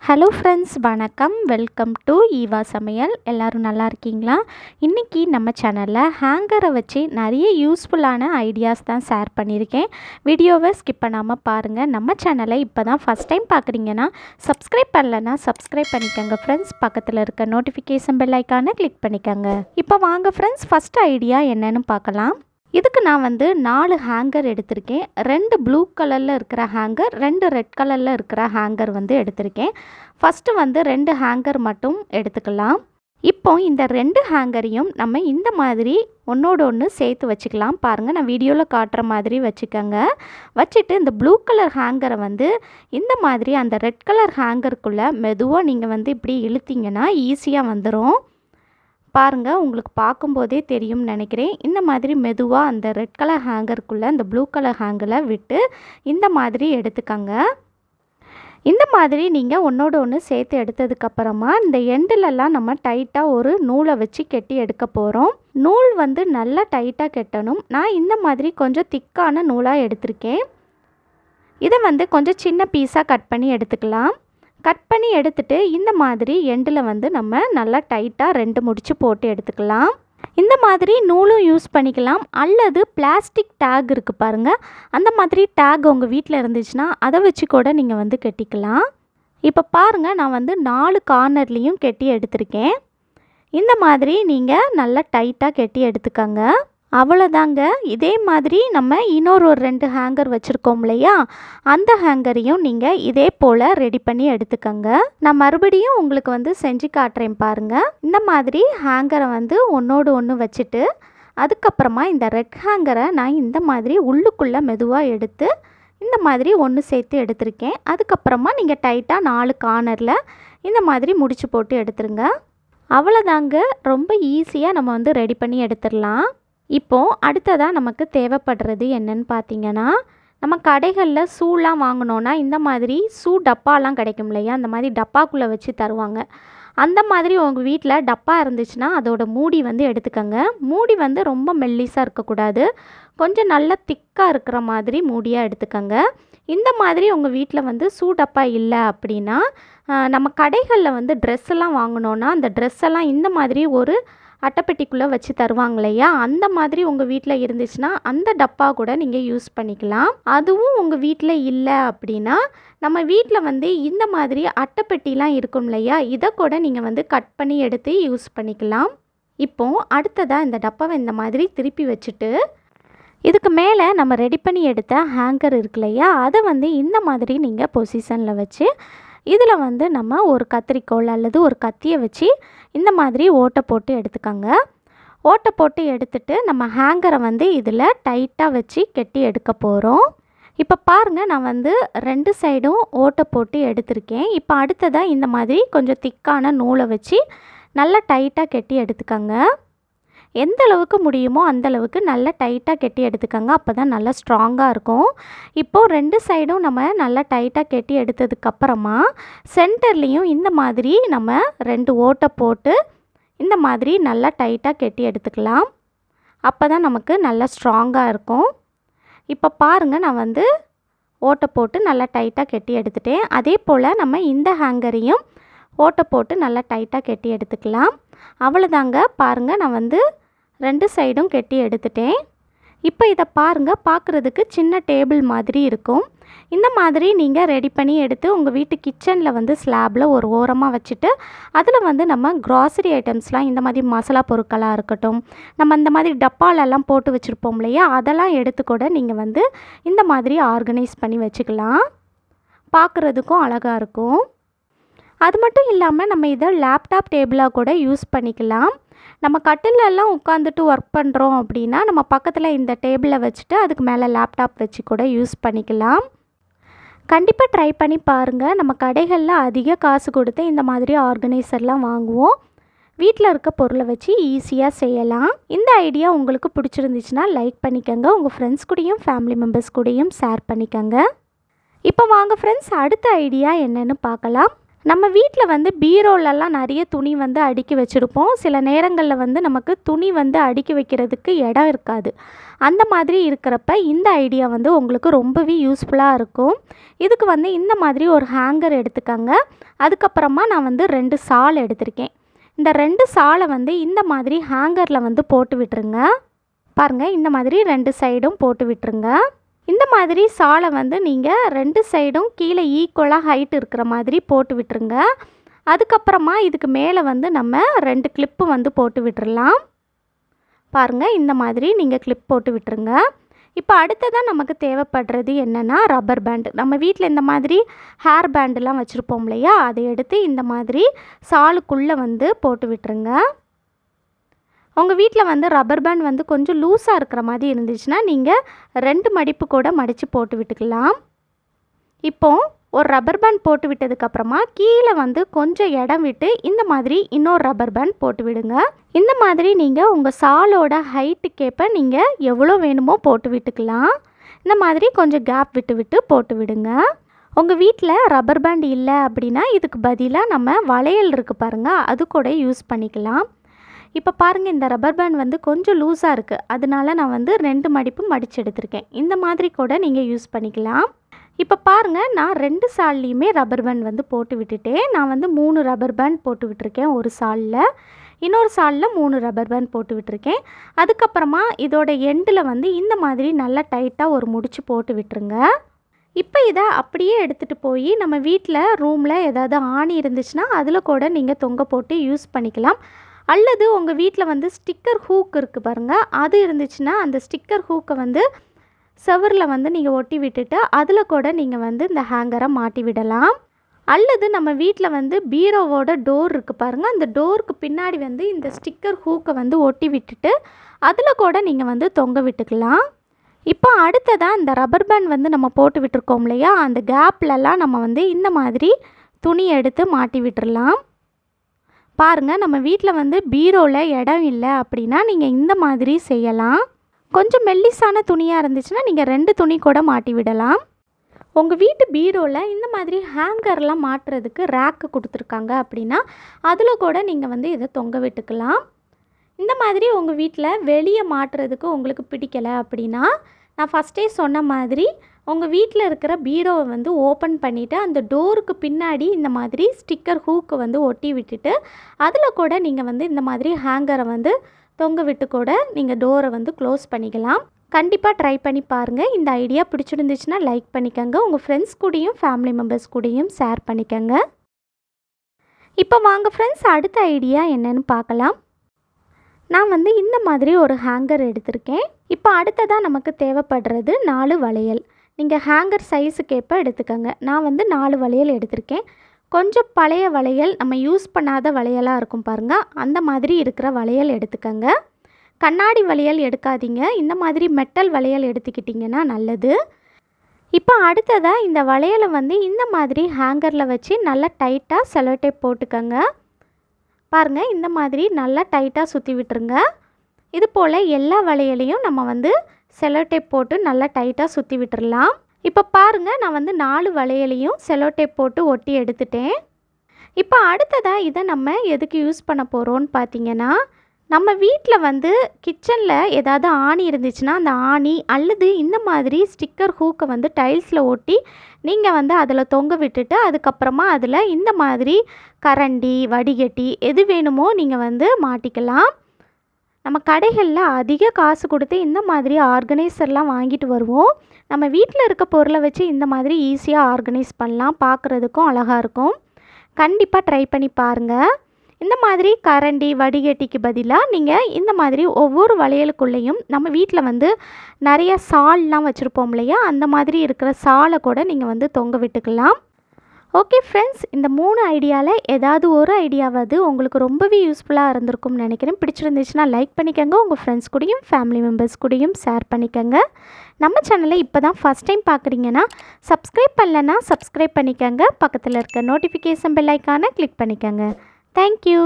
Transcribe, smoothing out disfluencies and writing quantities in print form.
Hello friends, வணக்கம். Welcome to Eva சமையல். எல்லோரும் நல்லா இருக்கீங்களா? இன்றைக்கி நம்ம சேனலில் ஹேங்கரை வச்சு நிறைய யூஸ்ஃபுல்லான ஐடியாஸ் தான் ஷேர் பண்ணியிருக்கேன். வீடியோவை ஸ்கிப் பண்ணாமல் பாருங்கள். நம்ம சேனலை இப்போ தான் ஃபஸ்ட் டைம் பார்க்குறீங்கன்னா சப்ஸ்கிரைப் பண்ணலைன்னா சப்ஸ்கிரைப் பண்ணிக்கோங்க ஃப்ரெண்ட்ஸ். பக்கத்தில் இருக்க நோட்டிஃபிகேஷன் பெல் ஐக்கானை கிளிக் பண்ணிக்கோங்க. இப்போ வாங்க ஃப்ரெண்ட்ஸ், ஃபஸ்ட் ஐடியா என்னென்னு பார்க்கலாம். இதுக்கு நான் 4 ஹேங்கர் எடுத்திருக்கேன். 2 ப்ளூ கலரில் இருக்கிற ஹேங்கர், 2 ரெட் கலரில் இருக்கிற ஹேங்கர் எடுத்திருக்கேன். ஃபஸ்ட்டு 2 ஹேங்கர் மட்டும் எடுத்துக்கலாம். இப்போ இந்த 2 ஹேங்கரையும் நம்ம இந்த மாதிரி ஒன்றோடு ஒன்று சேர்த்து வச்சுக்கலாம். பாருங்கள், நான் வீடியோவில் காட்டுற மாதிரி வச்சுக்கோங்க. வச்சுட்டு இந்த ப்ளூ கலர் ஹேங்கரை இந்த மாதிரி அந்த ரெட் கலர் ஹேங்கருக்குள்ளே மெதுவாக நீங்கள் இப்படி இழுத்தீங்கன்னா ஈஸியாக வந்துடும். பாருங்கள், உங்களுக்கு பார்க்கும்போதே தெரியும்னு நினைக்கிறேன். இந்த மாதிரி மெதுவாக அந்த ரெட் கலர் ஹேங்கருக்குள்ளே அந்த ப்ளூ கலர் ஹேங்கரில் விட்டு இந்த மாதிரி எடுத்துக்கங்க. இந்த மாதிரி நீங்கள் ஒன்றோடு ஒன்று சேர்த்து எடுத்ததுக்கப்புறமா இந்த எண்டிலெல்லாம் நம்ம டைட்டாக ஒரு நூலை வச்சு கெட்டி எடுக்க போகிறோம். நூல் நல்லா டைட்டாக கெட்டணும். நான் இந்த மாதிரி கொஞ்சம் திக்கான நூலாக எடுத்திருக்கேன். இதை கொஞ்சம் சின்ன பீஸாக கட் பண்ணி எடுத்துக்கலாம். கட் பண்ணி எடுத்துட்டு இந்த மாதிரி எண்டில் நம்ம நல்லா டைட்டாக 2 முடிச்சு போட்டு எடுத்துக்கலாம். இந்த மாதிரி நூலும் யூஸ் பண்ணிக்கலாம், அல்லது பிளாஸ்டிக் டேக் இருக்குது பாருங்கள், அந்த மாதிரி டேக் உங்கள் வீட்டில் இருந்துச்சுன்னா அதை வச்சு கூட நீங்கள் கெட்டிக்கலாம். இப்போ பாருங்கள், நான் 4 கார்னர்லேயும் கெட்டி எடுத்திருக்கேன். இந்த மாதிரி நீங்கள் நல்லா டைட்டாக கெட்டி எடுத்துக்கங்க. அவ்வளோதாங்க. இதே மாதிரி நம்ம இன்னொரு 2 ஹேங்கர் வச்சுருக்கோம் இல்லையா, அந்த ஹேங்கரையும் நீங்கள் இதே போல் ரெடி பண்ணி எடுத்துக்கங்க. நான் மறுபடியும் உங்களுக்கு செஞ்சு காட்டுறேன் பாருங்கள். இந்த மாதிரி ஹேங்கரை ஒன்றோடு ஒன்று வச்சுட்டு அதுக்கப்புறமா இந்த ரெட் ஹேங்கரை நான் இந்த மாதிரி உள்ளுக்குள்ளே மெதுவாக எடுத்து இந்த மாதிரி ஒன்று சேர்த்து எடுத்திருக்கேன். அதுக்கப்புறமா நீங்கள் டைட்டாக 4 கார்னரில் இந்த மாதிரி முடிச்சு போட்டு எடுத்துருங்க. அவ்வளோதாங்க. ரொம்ப ஈஸியாக நம்ம ரெடி பண்ணி எடுத்துடலாம். இப்போது அடுத்ததாக நமக்கு தேவைப்படுறது என்னன்னு பார்த்தீங்கன்னா, நம்ம கடைகளில் ஷூலாம் வாங்கினோன்னா இந்த மாதிரி ஷூ டப்பாலாம் கிடைக்கும் இல்லையா, அந்த மாதிரி டப்பாக்குள்ளே வச்சு தருவாங்க. அந்த மாதிரி உங்கள் வீட்டில் டப்பா இருந்துச்சுன்னா அதோட மூடி எடுத்துக்கோங்க. மூடி ரொம்ப மெல்லிஸாக இருக்கக்கூடாது, கொஞ்சம் நல்லா திக்காக இருக்கிற மாதிரி மூடியாக எடுத்துக்கோங்க. இந்த மாதிரி உங்கள் வீட்டில் ஷூ டப்பா இல்லை அப்படின்னா, நம்ம கடைகளில் ட்ரெஸ்ஸெல்லாம் வாங்கினோன்னா அந்த ட்ரெஸ்ஸெல்லாம் இந்த மாதிரி ஒரு அட்டைப்பெட்டிக்குள்ளே வச்சு தருவாங்க இல்லையா, அந்த மாதிரி உங்கள் வீட்டில் இருந்துச்சுன்னா அந்த டப்பா கூட நீங்கள் யூஸ் பண்ணிக்கலாம். அதுவும் உங்கள் வீட்டில் இல்லை அப்படின்னா நம்ம வீட்டில் இந்த மாதிரி அட்டைப்பெட்டிலாம் இருக்கும் இல்லையா, இதை கூட நீங்கள் கட் பண்ணி எடுத்து யூஸ் பண்ணிக்கலாம். இப்போது அடுத்ததாக இந்த டப்பாவை இந்த மாதிரி திருப்பி வச்சுட்டு இதுக்கு மேலே நம்ம ரெடி பண்ணி எடுத்த ஹேங்கர் இருக்கு இல்லையா, அதை இந்த மாதிரி நீங்கள் பொசிஷனில் வச்சு இதில் நம்ம ஒரு கத்திரிக்கோல் அல்லது ஒரு கத்தியை வச்சு இந்த மாதிரி ஓட்டை போட்டு எடுத்துக்கோங்க. ஓட்டை போட்டு எடுத்துட்டு நம்ம ஹேங்கரை இதில் டைட்டாக வச்சு கெட்டி எடுக்க போகிறோம். இப்போ பாருங்கள், நான் 2 சைடும் ஓட்டை போட்டு எடுத்திருக்கேன். இப்போ அடுத்ததாக இந்த மாதிரி கொஞ்சம் திக்கான நூலை வச்சு நல்லா டைட்டாக கெட்டி எடுத்துக்கோங்க. எந்த அளவுக்கு முடியுமோ அந்தளவுக்கு நல்லா டைட்டாக கெட்டி எடுத்துக்கோங்க. அப்போ தான் நல்லா ஸ்ட்ராங்காக இருக்கும். இப்போது 2 சைடும் நம்ம நல்லா டைட்டாக கெட்டி எடுத்ததுக்கப்புறமா சென்டர்லேயும் இந்த மாதிரி நம்ம 2 ஓட்டை போட்டு இந்த மாதிரி நல்லா டைட்டாக கெட்டி எடுத்துக்கலாம். அப்போ தான் நமக்கு நல்லா ஸ்ட்ராங்காக இருக்கும். இப்போ பாருங்கள், நான் ஓட்டை போட்டு நல்லா டைட்டாக கெட்டி எடுத்துட்டேன். அதே போல் நம்ம இந்த ஹேங்கரையும் ஓட்டை போட்டு நல்லா டைட்டாக கெட்டி எடுத்துக்கலாம். அவ்வளோதாங்க. பாருங்கள், நான் 2 சைடும் கெட்டி எடுத்துட்டேன். இப்போ இதை பாருங்கள், பார்க்குறதுக்கு சின்ன டேபிள் மாதிரி இருக்கும். இந்த மாதிரி நீங்கள் ரெடி பண்ணி எடுத்து உங்கள் வீட்டு கிச்சனில் ஸ்லாபில் ஒரு ஓரமாக வச்சுட்டு அதில் நம்ம க்ராசரி ஐட்டம்ஸ்லாம், இந்த மாதிரி மசாலா பொருட்களாக இருக்கட்டும், நம்ம இந்த மாதிரி டப்பாலெல்லாம் போட்டு வச்சுருப்போம் இல்லையா, அதெல்லாம் எடுத்து கூட நீங்கள் இந்த மாதிரி ஆர்கனைஸ் பண்ணி வச்சுக்கலாம். பார்க்குறதுக்கும் அழகாக இருக்கும். அது மட்டும் இல்லாமல் நம்ம இதை லேப்டாப் டேபிளாக கூட யூஸ் பண்ணிக்கலாம். நம்ம கட்டிலெல்லாம் உட்காந்துட்டு ஒர்க் பண்ணுறோம் அப்படின்னா நம்ம பக்கத்தில் இந்த டேபிளை வச்சுட்டு அதுக்கு மேலே லேப்டாப் வச்சு கூட யூஸ் பண்ணிக்கலாம். கண்டிப்பாக ட்ரை பண்ணி பாருங்கள். நம்ம கடைகளில் அதிக காசு கொடுத்து இந்த மாதிரி ஆர்கனைசர்லாம் வாங்குவோம். வீட்டில் இருக்க பொருளை வச்சு ஈஸியாக செய்யலாம். இந்த ஐடியா உங்களுக்கு பிடிச்சிருந்துச்சுன்னா லைக் பண்ணிக்கோங்க. உங்கள் ஃப்ரெண்ட்ஸ் கூடயும் ஃபேமிலி மெம்பர்ஸ் கூடயும் ஷேர் பண்ணிக்கோங்க. இப்போ வாங்க ஃப்ரெண்ட்ஸ், அடுத்த ஐடியா என்னென்னு பார்க்கலாம். நம்ம வீட்டில் வந்து பீரோலெல்லாம் நிறைய துணி வந்து அடுக்கி வச்சுருப்போம். சில நேரங்களில் வந்து நமக்கு துணி வந்து அடுக்கி வைக்கிறதுக்கு இடம் இருக்காது. அந்த மாதிரி இருக்கிறப்ப இந்த ஐடியா வந்து உங்களுக்கு ரொம்பவே யூஸ்ஃபுல்லாக இருக்கும். இதுக்கு வந்து இந்த மாதிரி ஒரு ஹேங்கர் எடுத்துக்கங்க. அதுக்கப்புறமா நான் வந்து 2 சால் எடுத்திருக்கேன். இந்த 2 சாலை வந்து இந்த மாதிரி ஹேங்கரில் வந்து போட்டு விட்டுருங்க. பாருங்கள், இந்த மாதிரி 2 சைடும் போட்டு விட்டுருங்க. இந்த மாதிரி சாலை வந்து நீங்கள் 2 சைடும் கீழே ஈக்குவலாக ஹைட் இருக்கிற மாதிரி போட்டு விட்டுருங்க. அதுக்கப்புறமா இதுக்கு மேலே வந்து நம்ம 2 கிளிப்பு வந்து போட்டு விட்டுறலாம். பாருங்கள், இந்த மாதிரி நீங்கள் கிளிப் போட்டு விட்டுருங்க. இப்போ அடுத்ததான் நமக்கு தேவைப்படுறது என்னென்னா ரப்பர் பேண்டு. நம்ம வீட்டில் இந்த மாதிரி ஹேர் பேண்டெலாம் வச்சுருப்போம் இல்லையா, அதை எடுத்து இந்த மாதிரி சாலுக்குள்ளே வந்து போட்டு விட்டுருங்க. உங்கள் வீட்டில் வந்து ரப்பர் பேண்ட் வந்து கொஞ்சம் லூஸாக இருக்கிற மாதிரி இருந்துச்சுன்னா நீங்கள் 2 மடிப்பு கூட மடித்து போட்டு விட்டுக்கலாம். இப்போது ஒரு ரப்பர் பேண்ட் போட்டு விட்டதுக்கப்புறமா கீழே வந்து கொஞ்சம் இடம் விட்டு இந்த மாதிரி இன்னொரு ரப்பர் பேண்ட் போட்டு விடுங்க. இந்த மாதிரி நீங்கள் உங்கள் சாலோட ஹைட்டுக்கேற்ப நீங்கள் எவ்வளோ வேணுமோ போட்டு விட்டுக்கலாம். இந்த மாதிரி கொஞ்சம் கேப் விட்டு விட்டு போட்டு விடுங்க. உங்கள் வீட்டில் ரப்பர் பேண்ட் இல்லை அப்படின்னா இதுக்கு பதிலாக நம்ம வளையல் இருக்குது பாருங்கள், அது கூட யூஸ் பண்ணிக்கலாம். இப்போ பாருங்கள், இந்த ரப்பர் பேண்ட் வந்து கொஞ்சம் லூஸாக இருக்குது. அதனால நான் வந்து 2 மடிப்பு மடித்து எடுத்திருக்கேன். இந்த மாதிரி கூட நீங்கள் யூஸ் பண்ணிக்கலாம். இப்போ பாருங்கள், நான் 2 சால்லையுமே ரப்பர் பேண்ட் வந்து போட்டு விட்டுட்டேன். நான் வந்து 3 ரப்பர் பேண்ட் போட்டு விட்டுருக்கேன் ஒரு சாலில். இன்னொரு சாலில் 3 ரப்பர் பேண்ட் போட்டு விட்டுருக்கேன். அதுக்கப்புறமா இதோட எண்டில் வந்து இந்த மாதிரி நல்லா டைட்டாக ஒரு முடிச்சு போட்டு விட்டுருங்க. இப்போ இதை அப்படியே எடுத்துகிட்டு போய் நம்ம வீட்டில் ரூமில் ஏதாவது ஆணி இருந்துச்சுன்னா அதில் கூட நீங்கள் தொங்க போட்டு யூஸ் பண்ணிக்கலாம். அல்லது உங்கள் வீட்டில் வந்து ஸ்டிக்கர் ஹூக் இருக்குது பாருங்கள், அது இருந்துச்சுன்னா அந்த ஸ்டிக்கர் ஹூக்கை வந்து செவரில் வந்து நீங்கள் ஒட்டி விட்டுட்டு அதில் கூட நீங்கள் வந்து இந்த ஹேங்கரை மாட்டி விடலாம். அல்லது நம்ம வீட்டில் வந்து பீரோவோட டோர் இருக்குது பாருங்கள், அந்த டோருக்கு பின்னாடி வந்து இந்த ஸ்டிக்கர் ஹூக்கை வந்து ஒட்டி விட்டுட்டு அதில் கூட நீங்கள் வந்து தொங்க விட்டுக்கலாம். இப்போ அடுத்ததாக இந்த ரப்பர் பேண்ட் வந்து நம்ம போட்டு விட்டுருக்கோம் இல்லையா, அந்த கேப்லலாம் நம்ம வந்து இந்த மாதிரி துணி எடுத்து மாட்டி விட்டுடலாம். பாருங்கள், நம்ம வீட்டில் வந்து பீரோவில் இடம் இல்லை அப்படின்னா நீங்கள் இந்த மாதிரி செய்யலாம். கொஞ்சம் மெல்லிசான துணியாக இருந்துச்சுன்னா நீங்கள் 2 துணி கூட மாட்டி விடலாம். உங்கள் வீட்டு பீரோவில் இந்த மாதிரி ஹேங்கர்லாம் மாட்டுறதுக்கு ரேக்கு கொடுத்துருக்காங்க அப்படின்னா அதில் கூட நீங்கள் வந்து இதை தொங்க விட்டுக்கலாம். இந்த மாதிரி உங்கள் வீட்டில் வெளியே மாட்டுறதுக்கு உங்களுக்கு பிடிக்கலை அப்படின்னா நான் ஃபஸ்ட்டே சொன்ன மாதிரி உங்கள் வீட்டில் இருக்கிற பீரோவை வந்து ஓப்பன் பண்ணிவிட்டு அந்த டோருக்கு பின்னாடி இந்த மாதிரி ஸ்டிக்கர் ஹூக்கு வந்து ஒட்டி விட்டுட்டு அதில் கூட நீங்கள் வந்து இந்த மாதிரி ஹேங்கரை வந்து தொங்க விட்டு கூட நீங்கள் டோரை வந்து க்ளோஸ் பண்ணிக்கலாம். கண்டிப்பாக ட்ரை பண்ணி பாருங்கள். இந்த ஐடியா பிடிச்சிருந்துச்சுன்னா லைக் பண்ணிக்கோங்க. உங்கள் ஃப்ரெண்ட்ஸ் கூடயும் ஃபேமிலி மெம்பர்ஸ் கூடயும் ஷேர் பண்ணிக்கோங்க. இப்போ வாங்க ஃப்ரெண்ட்ஸ், அடுத்த ஐடியா என்னன்னு பார்க்கலாம். நான் வந்து இந்த மாதிரி ஒரு ஹேங்கர் எடுத்திருக்கேன். இப்போ அடுத்ததாக நமக்கு தேவைப்படுறது 4 வளையல். நீங்கள் ஹேங்கர் சைஸுக்கேற்ப எடுத்துக்கோங்க. நான் வந்து 4 வளையல் எடுத்திருக்கேன். கொஞ்சம் பழைய வளையல், நம்ம யூஸ் பண்ணாத வளையலாக இருக்கும் பாருங்கள், அந்த மாதிரி இருக்கிற வளையல் எடுத்துக்கோங்க. கண்ணாடி வளையல் எடுக்காதீங்க, இந்த மாதிரி மெட்டல் வளையல் எடுத்துக்கிட்டிங்கன்னா நல்லது. இப்போ அடுத்ததாக இந்த வளையலை வந்து இந்த மாதிரி ஹேங்கரில் வச்சு நல்லா டைட்டாக செலோ டேப் போட்டுக்கோங்க. பாருங்கள், இந்த மாதிரி நல்லா டைட்டாக சுற்றி விட்டுருங்க. இது போல் எல்லா வளையலையும் நம்ம வந்து செலோ டேப் போட்டு நல்லா டைட்டாக சுற்றி விட்டுறலாம். இப்போ பாருங்கள், நான் வந்து 4 வளையலையும் செலோ டேப் போட்டு ஒட்டி எடுத்துட்டேன். இப்போ அடுத்ததாக இதை நம்ம எதுக்கு யூஸ் பண்ண போகிறோன்னு பார்த்தீங்கன்னா, நம்ம வீட்டில் வந்து கிச்சனில் ஏதாவது ஆணி இருந்துச்சுன்னா அந்த ஆணி அல்லது இந்த மாதிரி ஸ்டிக்கர் ஹூக்கை வந்து டைல்ஸில் ஒட்டி நீங்கள் வந்து அதில் தொங்க விட்டுட்டு அதுக்கப்புறமா அதில் இந்த மாதிரி கரண்டி வடிகட்டி எது வேணுமோ நீங்கள் வந்து மாட்டிக்கலாம். நம்ம கடைகளில் அதிக காசு கொடுத்து இந்த மாதிரி ஆர்கனைசர்லாம் வாங்கிட்டு வருவோம். நம்ம வீட்டில் இருக்க பொருளை வச்சு இந்த மாதிரி ஈஸியாக ஆர்கனைஸ் பண்ணலாம், பார்க்குறதுக்கும் அழகாக இருக்கும். கண்டிப்பாக ட்ரை பண்ணி பாருங்கள். இந்த மாதிரி கரண்டி வடிகட்டிக்கு பதிலாக நீங்கள் இந்த மாதிரி ஒவ்வொரு வளையலுக்குள்ளேயும் நம்ம வீட்டில் வந்து நிறைய சால்லாம் வச்சுருப்போம் இல்லையா, அந்த மாதிரி இருக்கிற சாலை கூட நீங்கள் வந்து தொங்க விட்டுக்கலாம். ஓகே ஃப்ரெண்ட்ஸ், இந்த 3 ஐடியாவில் ஏதாவது ஒரு ஐடியாவது உங்களுக்கு ரொம்பவே யூஸ்ஃபுல்லாக இருந்திருக்கும்னு நினைக்கிறேன். பிடிச்சிருந்துச்சுன்னா லைக் பண்ணிக்கோங்க. உங்கள் ஃப்ரெண்ட்ஸ் கூடயும் ஃபேமிலி மெம்பர்ஸ் கூடயும் ஷேர் பண்ணிக்கோங்க. நம்ம சேனலை இப்போ தான் ஃபஸ்ட் டைம் பார்க்குறீங்கன்னா சப்ஸ்கிரைப் பண்ணலன்னா சப்ஸ்கிரைப் பண்ணிக்கோங்க. பக்கத்தில் இருக்க நோட்டிஃபிகேஷன் பெல் ஐக்கானை கிளிக் பண்ணிக்கோங்க. Thank you.